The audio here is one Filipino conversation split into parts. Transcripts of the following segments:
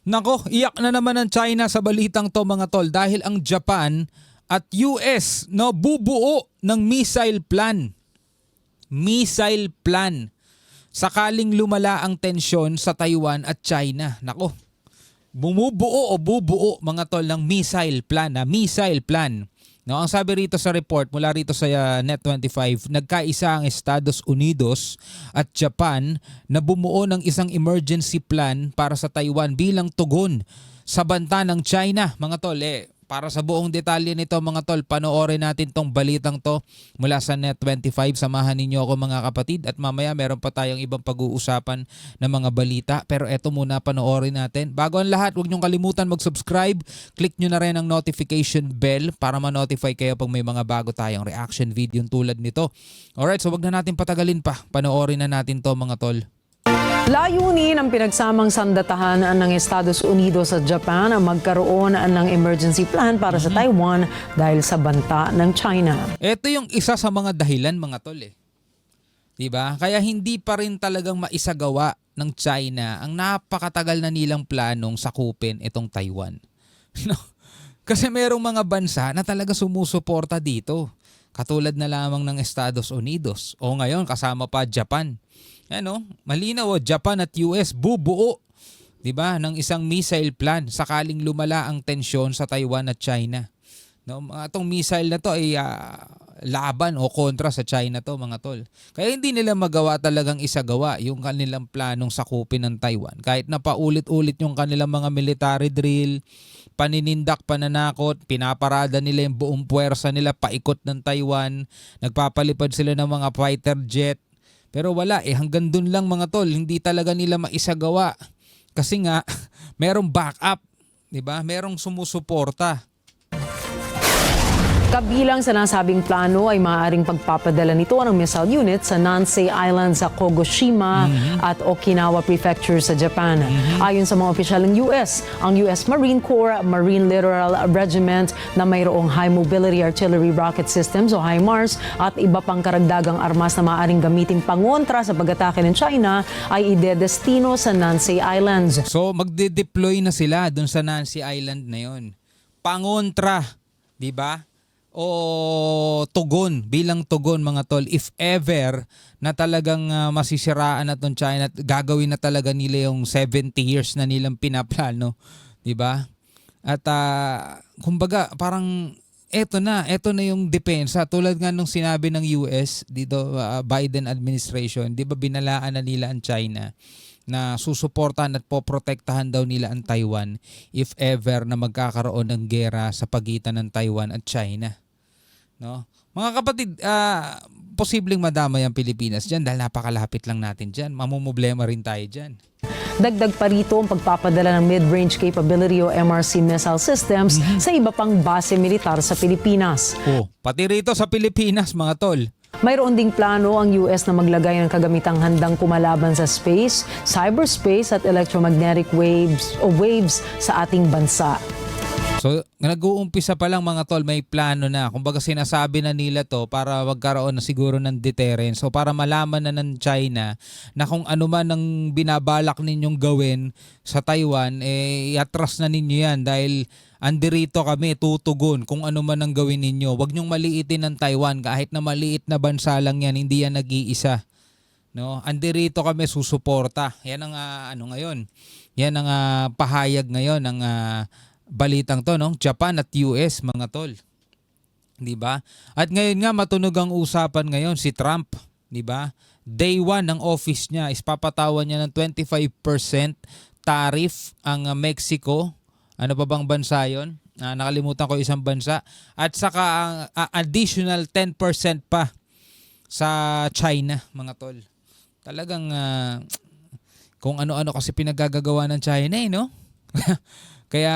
Nako, iyak na naman ang China sa balitang to mga tol dahil ang Japan at US no bubuo ng missile plan. Missile plan. Sakaling lumala ang tensyon sa Taiwan at China. Nako, bumubuo o bubuo mga tol ng missile plan. Missile plan. No, ang sabi rito sa report mula rito sa Net25, nagkaisa ang Estados Unidos at Japan na bumuo ng isang emergency plan para sa Taiwan bilang tugon sa banta ng China. Mga tol, para sa buong detalye nito mga tol, panoorin natin tong balitang to mula sa Net25. Samahan ninyo ako mga kapatid at mamaya meron pa tayong ibang pag-uusapan na mga balita. Pero eto muna, panoorin natin. Bago ang lahat, huwag niyong kalimutan mag-subscribe. Click nyo na rin ang notification bell para ma-notify kayo pag may mga bago tayong reaction video tulad nito. Alright, so wag na natin patagalin pa. Panoorin na natin to mga tol. Layunin ng pinagsamang sandatahan ng Estados Unidos at Japan ang magkaroon ng emergency plan para sa Taiwan dahil sa banta ng China. Ito yung isa sa mga dahilan mga tol Diba? Kaya hindi pa rin talagang maisagawa ng China ang napakatagal na nilang planong sakupin itong Taiwan. No? Kasi merong mga bansa na talaga sumusuporta dito. Katulad na lamang ng Estados Unidos o ngayon kasama pa Japan. Ano, malinaw Japan at US bubuo, 'di ba, ng isang missile plan sakaling lumala ang tensyon sa Taiwan at China. No, itong missile na to ay laban o kontra sa China to mga tol. Kaya hindi nila magawa talagang isagawa yung kanilang planong sakupin ng Taiwan. Kahit na paulit-ulit yung kanilang mga military drill, paninindak, pananakot, pinaparada nila yung buong puwersa nila paikot ng Taiwan, nagpapalipad sila ng mga fighter jet. Pero wala hanggang dun lang mga tol, hindi talaga nila maisagawa. Kasi nga, merong backup, 'di ba? Merong sumusuporta. Kabilang sa nasabing plano ay maaaring pagpapadala nito ng missile unit sa Nansei Island sa Kogoshima at Okinawa Prefecture sa Japan. Ayon sa mga opisyal ng US, ang US Marine Corps Marine Littoral Regiment na mayroong High Mobility Artillery Rocket Systems o HIMARS at iba pang karagdagang armas na maaaring gamiting pangontra sa pag-atake ng China ay idedestino sa Nansei Islands. So magde-deploy na sila dun sa Nansei Island na yon. Pangontra, 'di ba? O tugon, bilang tugon mga tol, if ever na talagang masisiraan na itong China at gagawin na talaga nila yung 70 years na nilang pinaplano, di ba? At kumbaga parang eto na yung depensa. Tulad nga nung sinabi ng US dito, Biden administration, di ba binalaan na nila ang China na susuportahan at poprotektahan daw nila ang Taiwan if ever na magkakaroon ng gera sa pagitan ng Taiwan at China. No? Mga kapatid, posibleng madamay ang Pilipinas dyan dahil napakalapit lang natin dyan. Mamumblema rin tayo dyan. Dagdag pa rito ang pagpapadala ng mid-range capability o MRC missile systems sa iba pang base militar sa Pilipinas. Pati rito sa Pilipinas mga tol. Mayroon ding plano ang US na maglagay ng kagamitang handang kumalaban sa space, cyberspace at electromagnetic waves sa ating bansa. So, nag-uumpisa pa lang mga tol, may plano na. Kumbaga sinasabi na nila to para magkaroon na siguro ng deterrence. So, para malaman na ng China na kung ano man ang binabalak ninyong gawin sa Taiwan, iatras na ninyo yan dahil andirito kami, tutugon kung ano man ang gawin ninyo. Huwag niyong maliitin ng Taiwan. Kahit na maliit na bansa lang yan, hindi yan nag-iisa. No? Andirito kami, susuporta. Yan ang ngayon. Yan ang pahayag ngayon ng balitang to, no? Japan at US mga tol. 'Di ba? At ngayon nga matunog ang usapan ngayon si Trump, 'di ba? Day 1 ng office niya is papatawan niya ng 25% tariff ang Mexico. Ano pa bang bansa 'yon? Nakalimutan ko isang bansa. At saka ang additional 10% pa sa China, mga tol. Talagang kung ano-ano kasi pinagagagawa ng China no? Kaya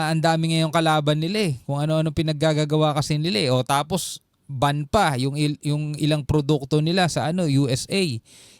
ang dami ngayong kalaban nila Kung ano-ano pinaggagawa kasi nila O tapos ban pa yung ilang produkto nila sa USA.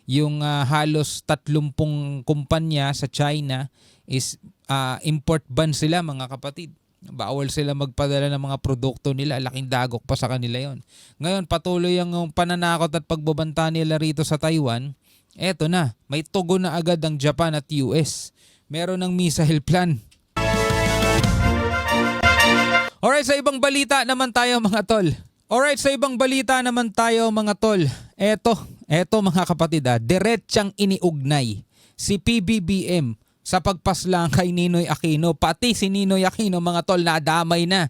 Yung halos 30 kumpanya sa China is import ban sila mga kapatid. Bawal sila magpadala ng mga produkto nila. Laking dagok pa sa kanila yon. Ngayon patuloy ang pananakot at pagbabanta nila rito sa Taiwan. Eto na, may tugon na agad ang Japan at US. meron ng missile plan. Alright, sa ibang balita naman tayo mga tol. Eto mga kapatid, diretsang iniugnay si PBBM sa pagpaslang kay Ninoy Aquino. Pati si Ninoy Aquino mga tol nadamay na.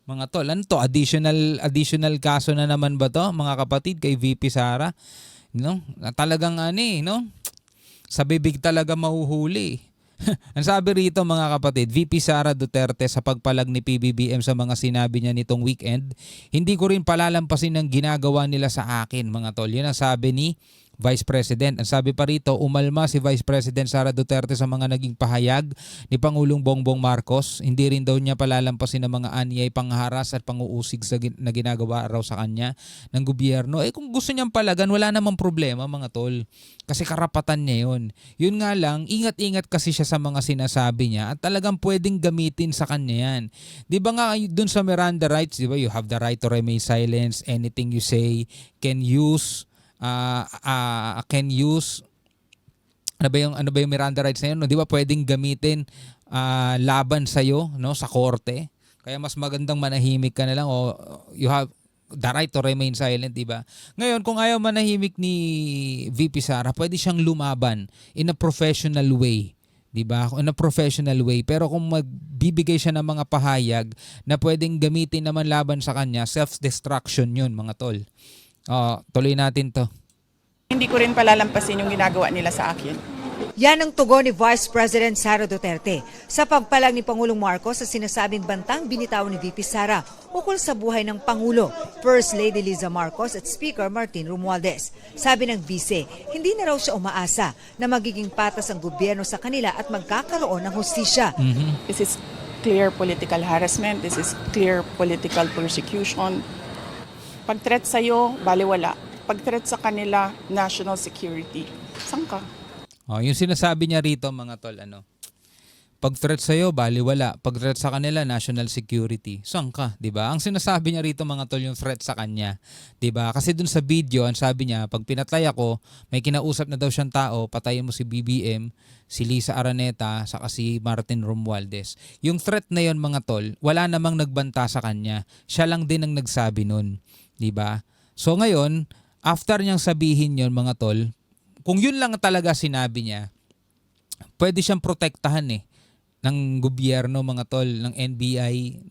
Mga tol, ano to? Additional kaso na naman ba to mga kapatid kay VP Sara? No? Talagang no? Sa bibig talaga mahuhuli. Ang sabi rito mga kapatid, VP Sara Duterte sa pagpalag ni PBBM sa mga sinabi niya nitong weekend, hindi ko rin palalampasin ang ginagawa nila sa akin mga tol. Yun ang sabi ni Vice President. Ang sabi pa rito, umalma si Vice President Sara Duterte sa mga naging pahayag ni Pangulong Bongbong Marcos. Hindi rin daw niya palalampasin ang mga anyay pangharas at panguusig na ginagawa raw sa kanya ng gobyerno. Kung gusto niyang palagan, wala namang problema mga tol. Kasi karapatan niya yun. Yun nga lang, ingat-ingat kasi siya sa mga sinasabi niya at talagang pwedeng gamitin sa kanya yan. Di ba nga dun sa Miranda rights, di ba, you have the right to remain silent, anything you say can use ano ba yung Miranda rights na yun, no? Di ba pwedeng gamitin laban sa iyo, no, sa korte. Kaya mas magandang manahimik ka na lang o you have the right to remain silent, di ba? Ngayon, kung ayaw manahimik ni VP Sara, pwede siyang lumaban in a professional way. Diba? In a professional way. Pero kung magbibigay siya ng mga pahayag na pwedeng gamitin naman laban sa kanya, self-destruction yun mga tol. Tuloy natin to. Hindi ko rin palalampasin yung ginagawa nila sa akin. Yan ang tugon ni Vice President Sara Duterte sa pagpalag ni Pangulong Marcos sa sinasabing bantang binitawan ni VP Sara ukol sa buhay ng Pangulo, First Lady Liza Marcos at Speaker Martin Romualdez. Sabi ng vice, hindi na raw siya umaasa na magiging patas ang gobyerno sa kanila at magkakaroon ng hustisya. This is clear political harassment. This is clear political persecution. Pag-threat sa'yo, baliwala. Pag-threat sa kanila, national security. Saan ka? Yung sinasabi niya rito mga tol, pag-threat sa'yo, baliwala. Pag-threat sa kanila, national security. Saan ka? Diba? Ang sinasabi niya rito mga tol, yung threat sa kanya. Diba? Kasi dun sa video, ang sabi niya, pag pinatay ako, may kinausap na daw siyang tao, patayin mo si BBM, si Lisa Araneta, saka si Martin Romualdez. Yung threat na yon mga tol, wala namang nagbanta sa kanya. Siya lang din ang nagsabi nun. Diba? So ngayon, after niyang sabihin yon mga tol, kung yun lang talaga sinabi niya, pwede siyang protektahan ng gobyerno mga tol, ng NBI.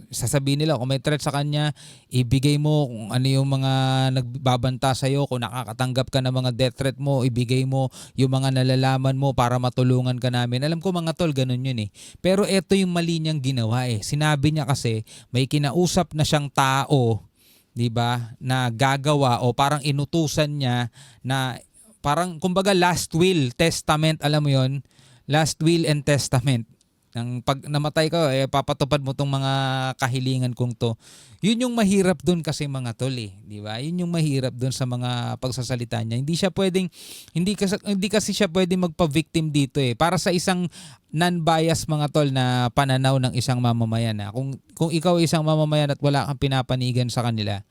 Sasabihin nila kung may threat sa kanya, ibigay mo kung ano yung mga nagbabanta sa'yo, kung nakakatanggap ka ng mga death threat mo, ibigay mo yung mga nalalaman mo para matulungan ka namin. Alam ko mga tol, ganun yun Pero eto yung mali niyang ginawa Sinabi niya kasi may kinausap na siyang tao, 'di ba, na gagawa o parang inutusan niya na parang kumbaga last will, testament, alam mo 'yon, last will and testament. Nang pag namatay ka, papatupad mo tong mga kahilingan kong to. Yun yung mahirap doon kasi mga tol 'di ba? Yun yung mahirap doon sa mga pagsasalita niya. Hindi kasi siya pwedeng magpa-victim dito Para sa isang non-bias mga tol na pananaw ng isang mamamayan Kung ikaw isang mamamayan at wala kang pinapanigan sa kanila,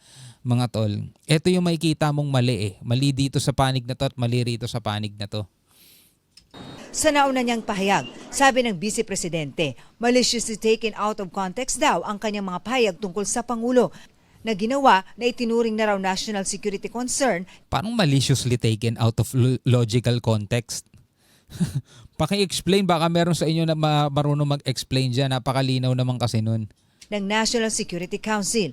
mga tol, ito yung makikita mong mali Mali dito sa panig na to at mali rito sa panig na to. Sa nauna niyang pahayag, sabi ng Vice Presidente, maliciously taken out of context daw ang kanyang mga pahayag tungkol sa Pangulo na ginawa na itinuring na raw national security concern. Parang maliciously taken out of logical context. Paki-explain, baka meron sa inyo na marunong mag-explain dyan. Napakalinaw naman kasi nun. Ng National Security Council.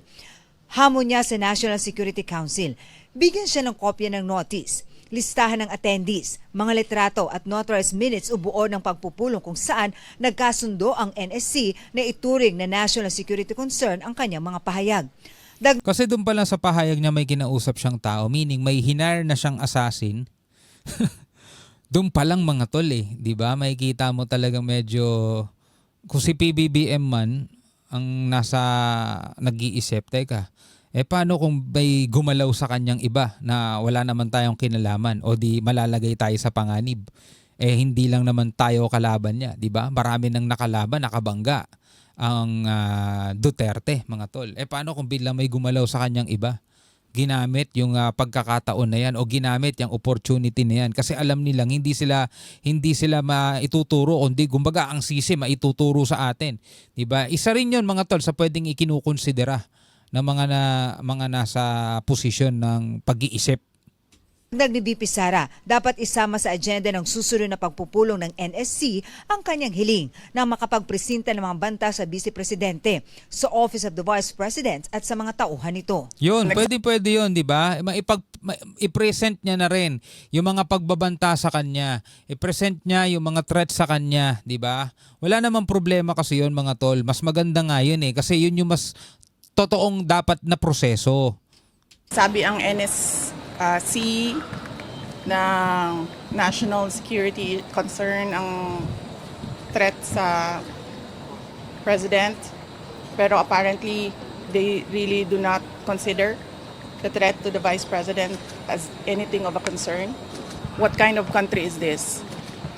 Hamon niya sa National Security Council. Bigyan siya ng kopya ng notice, listahan ng attendees, mga litrato at notarized minutes o buo ng pagpupulong kung saan nagkasundo ang NSC na ituring na national security concern ang kanyang mga pahayag. Kasi doon pa lang sa pahayag niya may kinausap siyang tao, meaning may hinire na siyang assassin. Doon pa lang mga tol di ba? Makikita mo talagang medyo, kung si PBBM man ang nag-iisip, teka, paano kung may gumalaw sa kanyang iba na wala naman tayong kinalaman o di malalagay tayo sa panganib? Hindi lang naman tayo kalaban niya, di ba? Marami nang nakalaban, nakabangga ang Duterte, mga tol. Paano kung biglang may gumalaw sa kanyang iba? ginamit yung pagkakataon na yan o ginamit yung opportunity na yan kasi alam nilang hindi sila maituturo kundi kumbaga ang sisi maituturo sa atin, 'di ba? Isa rin 'yon mga tol sa pwedeng ikinukonsidera ng mga nasa posisyon ng pag-iisip. Dagdag ni VP Sara, dapat isama sa agenda ng susunod na pagpupulong ng NSC ang kanyang hiling na makapagpresenta ng mga banta sa Vice Presidente, sa Office of the Vice President at sa mga tauhan nito. Yun, pwede yun, di ba? I-present niya na rin yung mga pagbabanta sa kanya. I-present niya yung mga threats sa kanya, di ba? Wala namang problema kasi yun mga tol. Mas maganda nga yun kasi yun yung mas totoong dapat na proseso. Sabi ang NSC ng national security concern ang threat sa president, pero apparently they really do not consider the threat to the vice president as anything of a concern. What kind of country is this?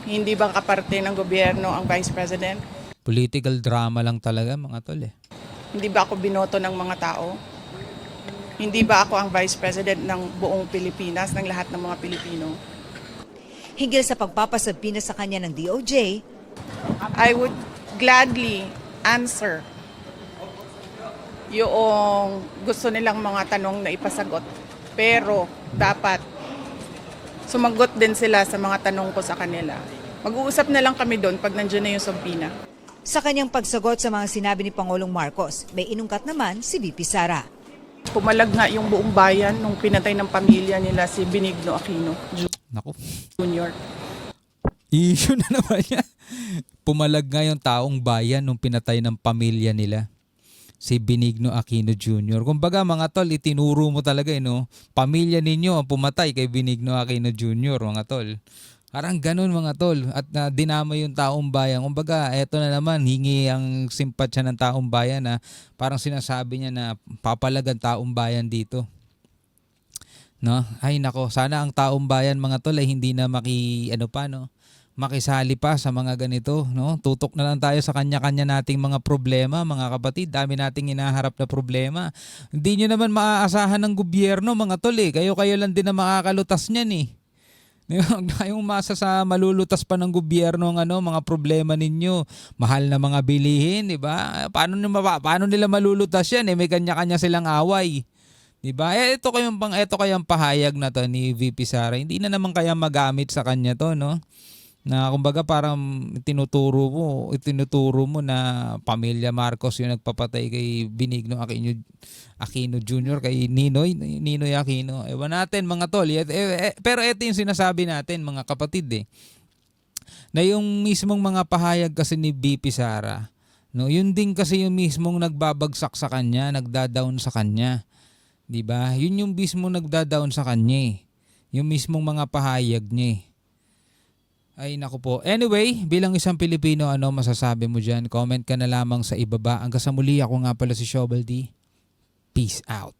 Hindi ba kaparte ng gobyerno ang vice president? Political drama lang talaga mga tol eh. Hindi ba ako binoto ng mga tao? Hindi ba ako ang vice president ng buong Pilipinas, ng lahat ng mga Pilipino? Hinggil sa pagpapasabina sa kanya ng DOJ, I would gladly answer yung gusto nilang mga tanong na ipasagot. Pero dapat sumagot din sila sa mga tanong ko sa kanila. Mag-uusap na lang kami doon pag nandiyan na yung subpoena. sa kanyang pagsagot sa mga sinabi ni Pangulong Marcos, may inungkat naman si VP Sara. Pumalag nga yung buong bayan nung pinatay ng pamilya nila si Benigno Aquino Naku. Jr. Issue na naman yan. Pumalag nga yung taong bayan nung pinatay ng pamilya nila. Si Benigno Aquino Jr. Kumbaga mga tol, itinuro mo talaga no? Pamilya ninyo ang pumatay kay Benigno Aquino Jr. mga tol. Parang ganun mga tol. At dinama yung taong bayan. Kumbaga, eto na naman, hingi ang simpatsya ng taong bayan na parang sinasabi niya na papalag ang taong bayan dito. No? Ay nako, sana ang taong bayan mga tol ay hindi na makisali pa sa mga ganito, no? Tutok na lang tayo sa kanya-kanya nating mga problema, mga kapatid. Dami nating hinaharap na problema. Hindi nyo naman maaasahan ng gobyerno, mga tol eh. Kayo lang din na makakalutas niyan eh. Huwag na kayong masa sa malulutas pa ng gobyerno ng mga problema ninyo. Mahal na mga bilihin, di ba? Paano nila malulutas yan? May kanya-kanya silang away. Di ba? Ito kayang pahayag na to ni VP Sara. Hindi na naman kaya magamit sa kanya to, no? Na kumbaga parang itinuturo mo na pamilya Marcos yung nagpapatay kay Benigno Aquino Jr. kay Ninoy Aquino. Ewan natin mga tol. Pero ito yung sinasabi natin mga kapatid eh. Na yung mismong mga pahayag kasi ni VP Sara, no, yun din kasi yung mismong nagbabagsak sa kanya, nagda-down sa kanya. 'Di ba? Yun yung mismong nagda-down sa kanya eh. Yung mismong mga pahayag niya eh. Ay naku po. Anyway, bilang isang Pilipino, ano masasabi mo dyan? Comment ka na lamang sa ibaba. Hanggang sa muli, ako nga pala si Shobal D. Peace out.